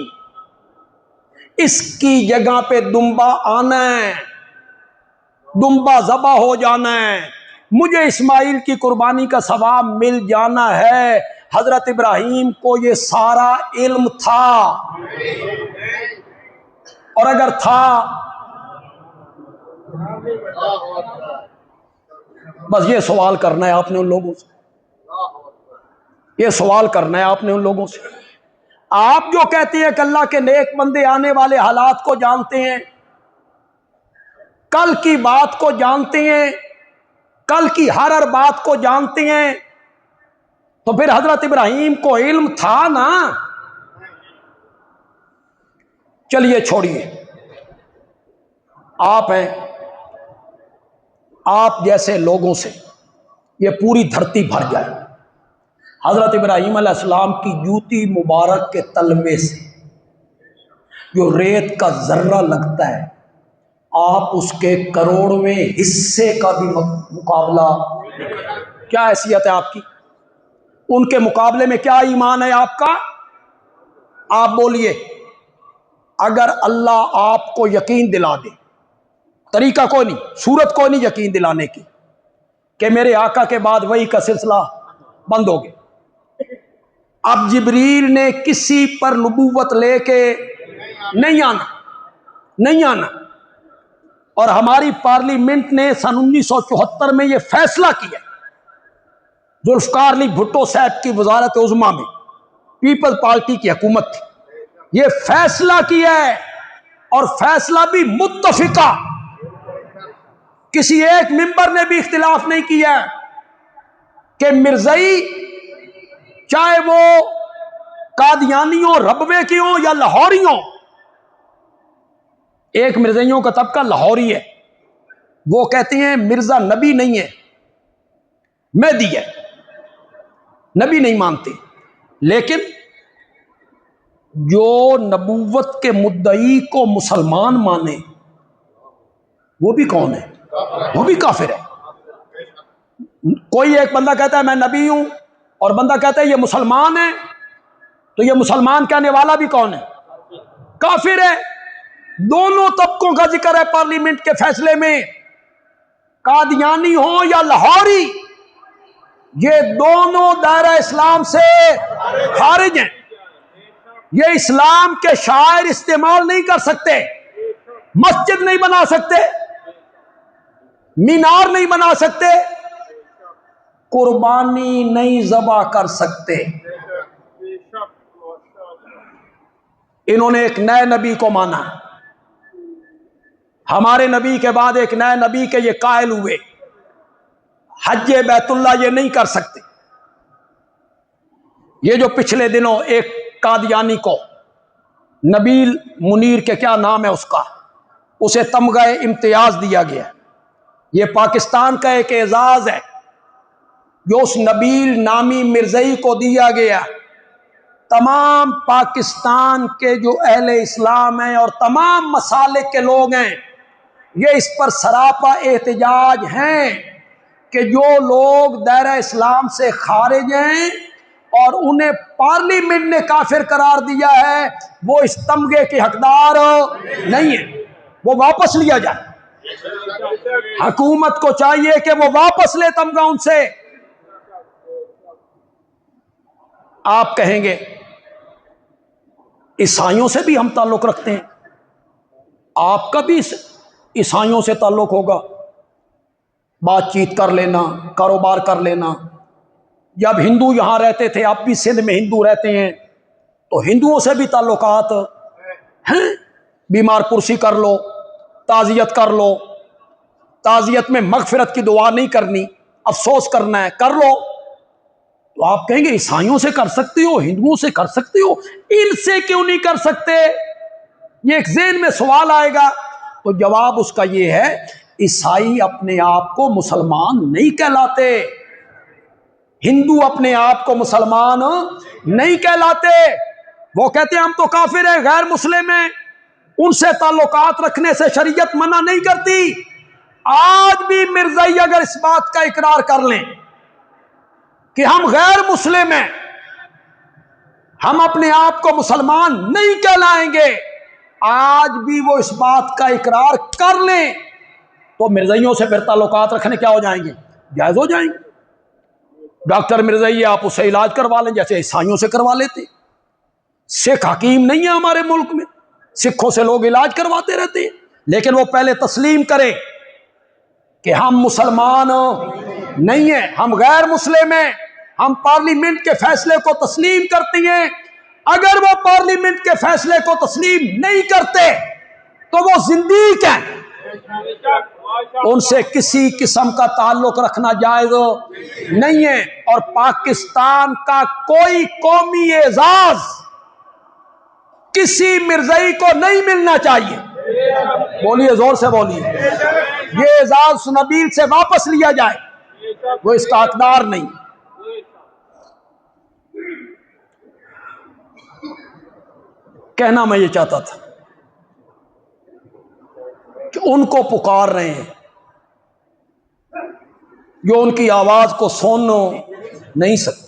اس کی جگہ پہ دمبا آنا ہے، دمبا ذبح ہو جانا ہے، مجھے اسماعیل کی قربانی کا ثواب مل جانا ہے. حضرت ابراہیم کو یہ سارا علم تھا، اور اگر تھا بس یہ سوال کرنا ہے آپ نے ان لوگوں سے، یہ سوال کرنا ہے آپ نے ان لوگوں سے. آپ جو کہتے ہیں کہ اللہ کے نیک بندے آنے والے حالات کو جانتے ہیں، کل کی بات کو جانتے ہیں، کل کی ہر بات کو جانتے ہیں، تو پھر حضرت ابراہیم کو علم تھا نا. چلیے چھوڑیے، آپ ہیں، آپ جیسے لوگوں سے یہ پوری دھرتی بھر جائے. حضرت ابراہیم علیہ السلام کی جوتی مبارک کے تلمے سے جو ریت کا ذرہ لگتا ہے، آپ اس کے کروڑویں حصے کا بھی مقابلہ. کیا حیثیت ہے آپ کی؟ ان کے مقابلے میں کیا ایمان ہے آپ کا؟ آپ بولیے اگر اللہ آپ کو یقین دلا دے، طریقہ کوئی نہیں، صورت کوئی نہیں یقین دلانے کی، کہ میرے آقا کے بعد وحی کا سلسلہ بند ہو گیا، اب جبریل نے کسی پر نبوت لے کے نہیں آنا، اور ہماری پارلیمنٹ نے سن 1974 میں یہ فیصلہ کیا، ذوالفقار علی بھٹو صاحب کی وزارت عظمیٰ میں پیپل پارٹی کی حکومت تھی، یہ فیصلہ کیا ہے، اور فیصلہ بھی متفقہ، کسی ایک ممبر نے بھی اختلاف نہیں کیا کہ مرزائی چاہے وہ قادیانی ہوں، ربوے کی ہوں یا لاہوری ہوں، ایک مرزائیوں کا طبقہ لاہوری ہے، وہ کہتے ہیں مرزا نبی نہیں ہے، مہدی ہے، نبی نہیں مانتے، لیکن جو نبوت کے مدعی کو مسلمان مانے وہ بھی کون ہے؟ وہ بھی کافر ہے۔ کوئی ایک بندہ کہتا ہے میں نبی ہوں، اور بندہ کہتا ہے یہ مسلمان ہے، تو یہ مسلمان کہنے والا بھی کون ہے؟ کافر ہے۔ دونوں طبقوں کا ذکر ہے پارلیمنٹ کے فیصلے میں، قادیانی ہوں یا لاہوری، یہ دونوں دائرہ اسلام سے خارج ہیں، یہ اسلام کے شعائر استعمال نہیں کر سکتے، مسجد نہیں بنا سکتے، مینار نہیں بنا سکتے، قربانی نہیں ذبح کر سکتے۔ انہوں نے ایک نئے نبی کو مانا، ہمارے نبی کے بعد ایک نئے نبی کے یہ قائل ہوئے، حج بیت اللہ یہ نہیں کر سکتے۔ یہ جو پچھلے دنوں ایک قادیانی کو، نبیل منیر کے کیا نام ہے اس کا، اسے تمغہ امتیاز دیا گیا، یہ پاکستان کا ایک اعزاز ہے جو اس نبیل نامی مرزائی کو دیا گیا۔ تمام پاکستان کے جو اہل اسلام ہیں اور تمام مسالک کے لوگ ہیں، یہ اس پر سراپا احتجاج ہیں کہ جو لوگ دائرہ اسلام سے خارج ہیں اور انہیں پارلیمنٹ نے کافر قرار دیا ہے، وہ اس تمغے کے حقدار نہیں ہیں، وہ واپس لیا جائے۔ حکومت کو چاہیے کہ وہ واپس لے تمغہ ان سے۔ آپ کہیں گے عیسائیوں سے بھی ہم تعلق رکھتے ہیں، آپ کا بھی عیسائیوں سے تعلق ہوگا، بات چیت کر لینا، کاروبار کر لینا۔ جب ہندو یہاں رہتے تھے، اب بھی سندھ میں ہندو رہتے ہیں، تو ہندوؤں سے بھی تعلقات ہیں، بیمار پرسی کر لو، تعزیت کر لو، تعزیت میں مغفرت کی دعا نہیں کرنی، افسوس کرنا ہے، کر لو۔ تو آپ کہیں گے عیسائیوں سے کر سکتے ہو، ہندوؤں سے کر سکتے ہو، ان سے کیوں نہیں کر سکتے؟ یہ ایک ذہن میں سوال آئے گا، تو جواب اس کا یہ ہے، عیسائی اپنے آپ کو مسلمان نہیں کہلاتے، ہندو اپنے آپ کو مسلمان نہیں کہلاتے، وہ کہتے ہیں ہم تو کافر ہیں، غیر مسلم ہیں، ان سے تعلقات رکھنے سے شریعت منع نہیں کرتی۔ آج بھی مرزائی اگر اس بات کا اقرار کر لیں کہ ہم غیر مسلم ہیں، ہم اپنے آپ کو مسلمان نہیں کہلائیں گے، آج بھی وہ اس بات کا اقرار کر لیں، تو مرزائیوں سے پھر تعلقات رکھنے کیا ہو جائیں گے؟ جائز ہو جائیں گے۔ ڈاکٹر مرزائی آپ اسے علاج کروا لیں جیسے عیسائیوں سے کروا لیتے۔ سکھ حکیم نہیں ہے ہمارے ملک میں، سکھوں سے لوگ علاج کرواتے رہتے ہیں، لیکن وہ پہلے تسلیم کریں کہ ہم مسلمان نہیں ہیں، ہم غیر مسلم ہیں، ہم پارلیمنٹ کے فیصلے کو تسلیم کرتے ہیں۔ اگر وہ پارلیمنٹ کے فیصلے کو تسلیم نہیں کرتے تو وہ زندیق ہیں، ان سے کسی قسم کا تعلق رکھنا جائز نہیں ہے، اور پاکستان کا کوئی قومی اعزاز کسی مرزائی کو نہیں ملنا چاہیے۔ بولیے، زور سے بولیے، یہ اعزاز نبیل سے واپس لیا جائے، وہ اس کا حقدار نہیں۔ کہنا میں یہ چاہتا تھا کہ ان کو پکار رہے ہیں جو ان کی آواز کو سن نہیں سکتے۔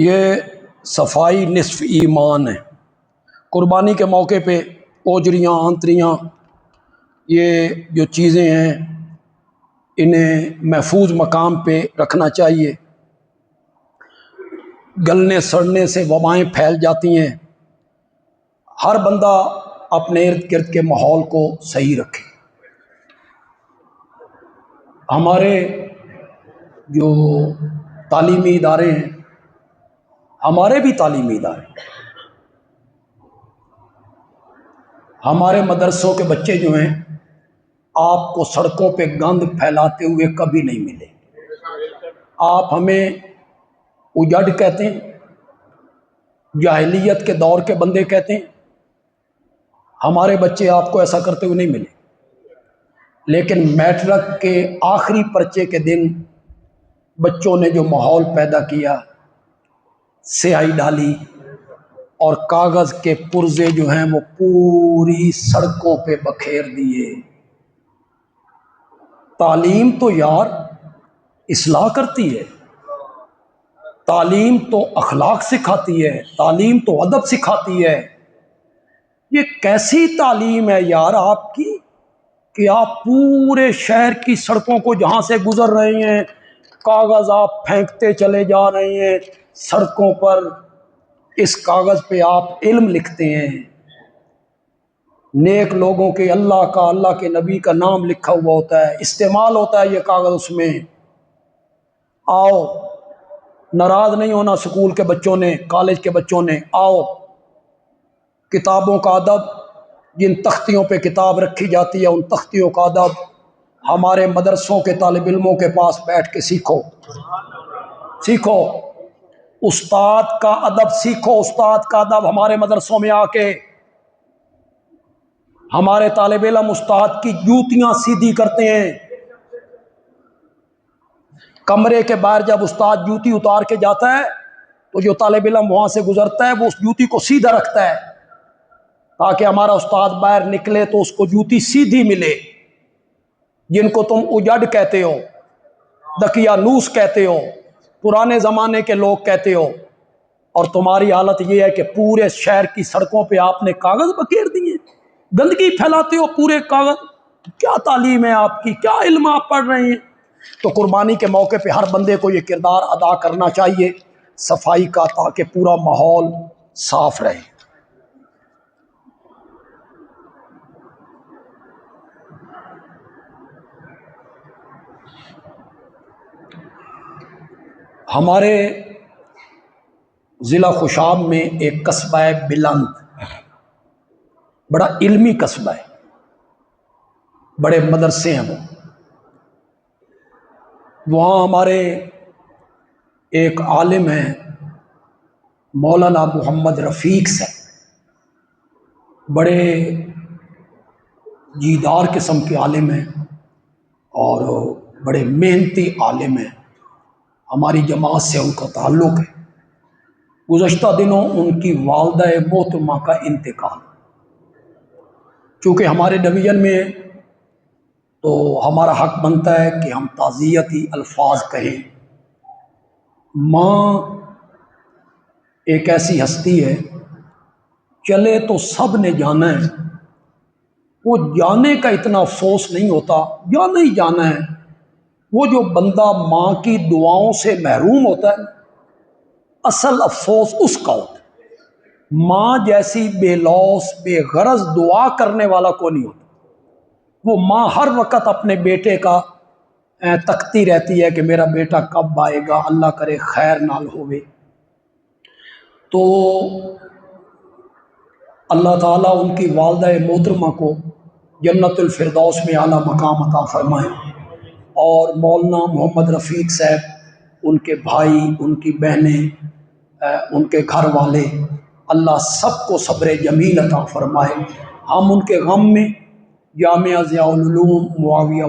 یہ صفائی نصف ایمان ہے۔ قربانی کے موقع پہ اوجریاں، آنتریاں، یہ جو چیزیں ہیں انہیں محفوظ مقام پہ رکھنا چاہیے۔ گلنے سڑنے سے وبائیں پھیل جاتی ہیں۔ ہر بندہ اپنے ارد گرد کے ماحول کو صحیح رکھے۔ ہمارے جو تعلیمی ادارے ہیں، ہمارے بھی تعلیمی ادارے، ہمارے مدرسوں کے بچے جو ہیں آپ کو سڑکوں پہ گند پھیلاتے ہوئے کبھی نہیں ملے۔ آپ ہمیں اجڑ کہتے ہیں، جاہلیت کے دور کے بندے کہتے ہیں، ہمارے بچے آپ کو ایسا کرتے ہوئے نہیں ملے۔ لیکن میٹرک کے آخری پرچے کے دن بچوں نے جو ماحول پیدا کیا، سیاہی ڈالی اور کاغذ کے پرزے جو ہیں وہ پوری سڑکوں پہ بکھیر دیے۔ تعلیم تو یار اصلاح کرتی ہے، تعلیم تو اخلاق سکھاتی ہے، تعلیم تو ادب سکھاتی ہے۔ یہ کیسی تعلیم ہے یار آپ کی کہ آپ پورے شہر کی سڑکوں کو جہاں سے گزر رہے ہیں کاغذ آپ پھینکتے چلے جا رہے ہیں سڑکوں پر، اس کاغذ پہ آپ علم لکھتے ہیں، نیک لوگوں کے اللہ کا، اللہ کے نبی کا نام لکھا ہوا ہوتا ہے، استعمال ہوتا ہے یہ کاغذ اس میں۔ آؤ، ناراض نہیں ہونا اسکول کے بچوں نے، کالج کے بچوں نے، آؤ کتابوں کا ادب، جن تختیوں پہ کتاب رکھی جاتی ہے ان تختیوں کا ادب ہمارے مدرسوں کے طالب علموں کے پاس بیٹھ کے سیکھو، سیکھو استاد کا ادب، سیکھو استاد کا ادب ہمارے مدرسوں میں آ کے۔ ہمارے طالب علم استاد کی جوتیاں سیدھی کرتے ہیں، کمرے کے باہر جب استاد جوتی اتار کے جاتا ہے تو جو طالب علم وہاں سے گزرتا ہے وہ اس جوتی کو سیدھا رکھتا ہے تاکہ ہمارا استاد باہر نکلے تو اس کو جوتی سیدھی ملے۔ جن کو تم اجڑ کہتے ہو، دقیانوس کہتے ہو، پرانے زمانے کے لوگ کہتے ہو، اور تمہاری حالت یہ ہے کہ پورے شہر کی سڑکوں پہ آپ نے کاغذ بکھیر دیے، گندگی پھیلاتے ہو پورے کاغذ۔ کیا تعلیم ہے آپ کی، کیا علم آپ پڑھ رہے ہیں؟ تو قربانی کے موقع پہ ہر بندے کو یہ کردار ادا کرنا چاہیے صفائی کا، تاکہ پورا ماحول صاف رہے۔ ہمارے ضلع خوشاب میں ایک قصبہ ہے بلند، بڑا علمی قصبہ ہے، بڑے مدرسے ہیں وہاں ہمارے ایک عالم ہیں مولانا محمد رفیق سے، بڑے جیدار قسم کے عالم ہیں اور بڑے محنتی عالم ہیں، ہماری جماعت سے ان کا تعلق ہے۔ گزشتہ دنوں ان کی والدہ محترمہ کا انتقال، چونکہ ہمارے ڈویژن میں تو ہمارا حق بنتا ہے کہ ہم تعزیتی الفاظ کہیں۔ ماں ایک ایسی ہستی ہے، چلے تو سب نے جانا ہے، وہ جانے کا اتنا افسوس نہیں ہوتا، جانا ہی جانا ہے۔ وہ جو بندہ ماں کی دعاؤں سے محروم ہوتا ہے اصل افسوس اس کا ہوتا ہے۔ ماں جیسی بے لوث بے غرض دعا کرنے والا کو نہیں ہوتا۔ وہ ماں ہر وقت اپنے بیٹے کا تکتی رہتی ہے کہ میرا بیٹا کب آئے گا، اللہ کرے خیر نال ہوئے۔ تو اللہ تعالیٰ ان کی والدہ محترمہ کو جنت الفردوس میں اعلیٰ مقام عطا فرمائے، اور مولانا محمد رفیق صاحب، ان کے بھائی، ان کی بہنیں، ان کے گھر والے، اللہ سب کو صبر جمیل عطا فرمائے۔ ہم ان کے غم میں جامعہ ضیاء العلوم معاویہ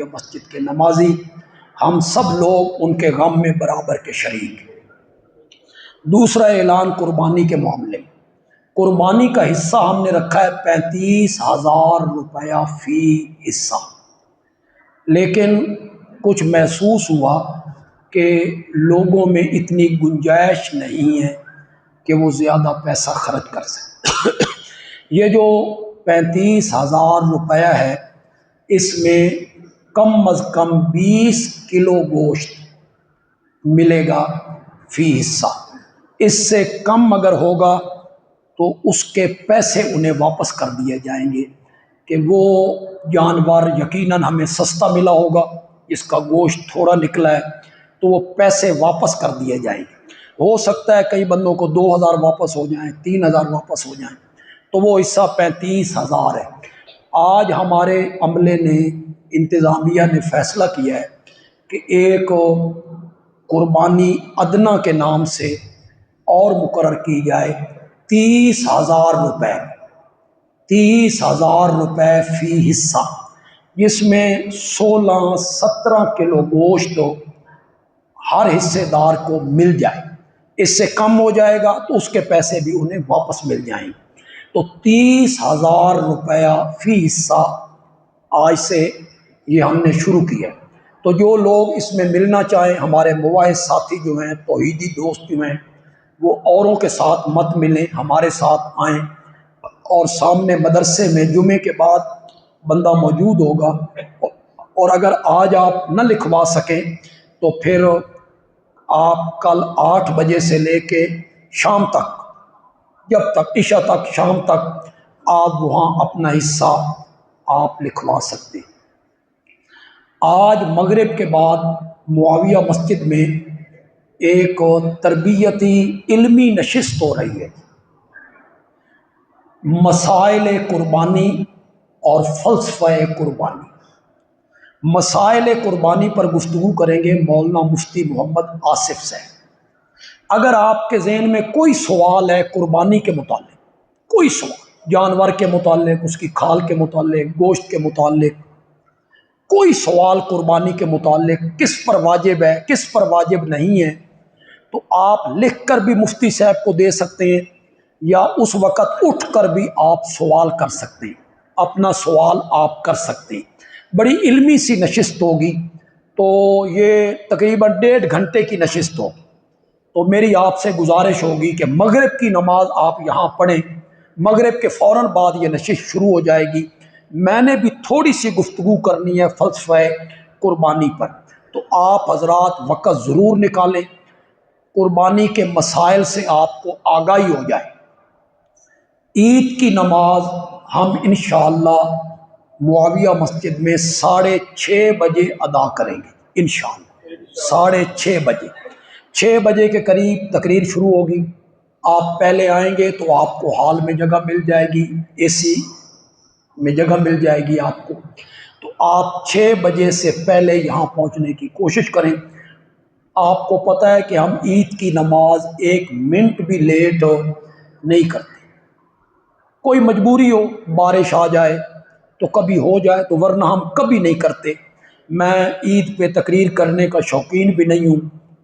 مسجد کے نمازی، ہم سب لوگ ان کے غم میں برابر کے شریک ہیں۔ دوسرا اعلان قربانی کے معاملے میں، قربانی کا حصہ ہم نے رکھا ہے 35,000 روپیہ فی حصہ، لیکن کچھ محسوس ہوا کہ لوگوں میں اتنی گنجائش نہیں ہے کہ وہ زیادہ پیسہ خرچ کر سکیں۔ یہ جو 35,000 روپیہ ہے، اس میں کم از کم 20 کلو گوشت ملے گا فی حصہ۔ اس سے کم اگر ہوگا تو اس کے پیسے انہیں واپس کر دیے جائیں گے کہ وہ جانور یقیناً ہمیں سستا ملا ہوگا، اس کا گوشت تھوڑا نکلا ہے، تو وہ پیسے واپس کر دیے جائیں گے۔ ہو سکتا ہے کئی بندوں کو 2,000 واپس ہو جائیں، 3,000 واپس ہو جائیں، تو وہ حصہ 35,000 ہے۔ آج ہمارے عملے نے، انتظامیہ نے فیصلہ کیا ہے کہ ایک قربانی ادنیٰ کے نام سے اور مقرر کی جائے 30,000 روپے، 30,000 روپے فی حصہ، جس میں 16-17 کلو گوشت ہر حصے دار کو مل جائے۔ اس سے کم ہو جائے گا تو اس کے پیسے بھی انہیں واپس مل جائیں گے۔ تو 30,000 روپیہ فی حصہ آج سے یہ ہم نے شروع کیا ہے۔ تو جو لوگ اس میں ملنا چاہیں، ہمارے مواحد ساتھی جو ہیں، توحیدی دوست جو ہیں، وہ اوروں کے ساتھ مت ملیں، ہمارے ساتھ آئیں، اور سامنے مدرسے میں جمعے کے بعد بندہ موجود ہوگا، اور اگر آج آپ نہ لکھوا سکیں تو پھر آپ کل 8 بجے سے لے کے شام تک، جب تک عشاء تک، شام تک آپ وہاں اپنا حصہ آپ لکھوا سکتے ہیں۔ آج مغرب کے بعد معاویہ مسجد میں ایک تربیتی علمی نشست ہو رہی ہے، مسائل قربانی اور فلسفہ قربانی۔ مسائل قربانی پر گفتگو کریں گے مولانا مفتی محمد آصف سے۔ اگر آپ کے ذہن میں کوئی سوال ہے قربانی کے متعلق، کوئی سوال جانور کے متعلق، اس کی کھال کے متعلق، گوشت کے متعلق، کوئی سوال قربانی کے متعلق، کس پر واجب ہے، کس پر واجب نہیں ہے، تو آپ لکھ کر بھی مفتی صاحب کو دے سکتے ہیں، یا اس وقت اٹھ کر بھی آپ سوال کر سکتے ہیں، اپنا سوال آپ کر سکتے ہیں۔ بڑی علمی سی نشست ہوگی، تو یہ تقریباً 1.5 گھنٹے کی نشست ہوگی۔ تو میری آپ سے گزارش ہوگی کہ مغرب کی نماز آپ یہاں پڑھیں، مغرب کے فوراً بعد یہ نشست شروع ہو جائے گی۔ میں نے بھی تھوڑی سی گفتگو کرنی ہے فلسفہ قربانی پر، تو آپ حضرات وقت ضرور نکالیں، قربانی کے مسائل سے آپ کو آگاہی ہو جائے۔ عید کی نماز ہم انشاءاللہ معاویہ مسجد میں 6:30 بجے ادا کریں گے، انشاءاللہ 6:30 بجے، 6 بجے کے قریب تقریر شروع ہوگی۔ آپ پہلے آئیں گے تو آپ کو ہال میں جگہ مل جائے گی، اے سی میں جگہ مل جائے گی آپ کو، تو آپ 6 بجے سے پہلے یہاں پہنچنے کی کوشش کریں۔ آپ کو پتہ ہے کہ ہم عید کی نماز 1 منٹ بھی لیٹ نہیں کرتے، کوئی مجبوری ہو، بارش آ جائے تو کبھی ہو جائے تو، ورنہ ہم کبھی نہیں کرتے۔ میں عید پہ تقریر کرنے کا شوقین بھی نہیں ہوں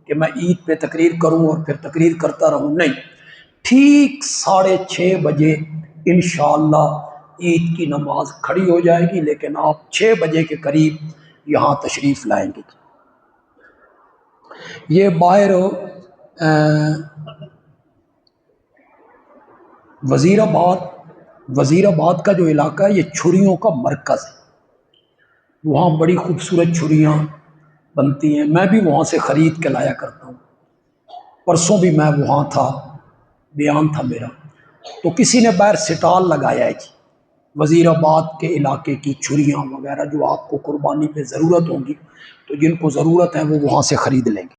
کہ میں عید پہ تقریر کروں اور پھر تقریر کرتا رہوں، نہیں۔ ٹھیک 6:30 بجے انشاءاللہ عید کی نماز کھڑی ہو جائے گی، لیکن آپ 6 بجے کے قریب یہاں تشریف لائیں گے۔ یہ باہر وزیر آباد کا جو علاقہ ہے، یہ چھریوں کا مرکز ہے، وہاں بڑی خوبصورت چھریاں بنتی ہیں، میں بھی وہاں سے خرید کے لایا کرتا ہوں۔ پرسوں بھی میں وہاں تھا، بیان تھا میرا، تو کسی نے باہر سٹال لگایا ہے جی، وزیر آباد کے علاقے کی چھریاں وغیرہ جو آپ کو قربانی پہ ضرورت ہوگی، تو جن کو ضرورت ہے وہ وہاں سے خرید لیں گے۔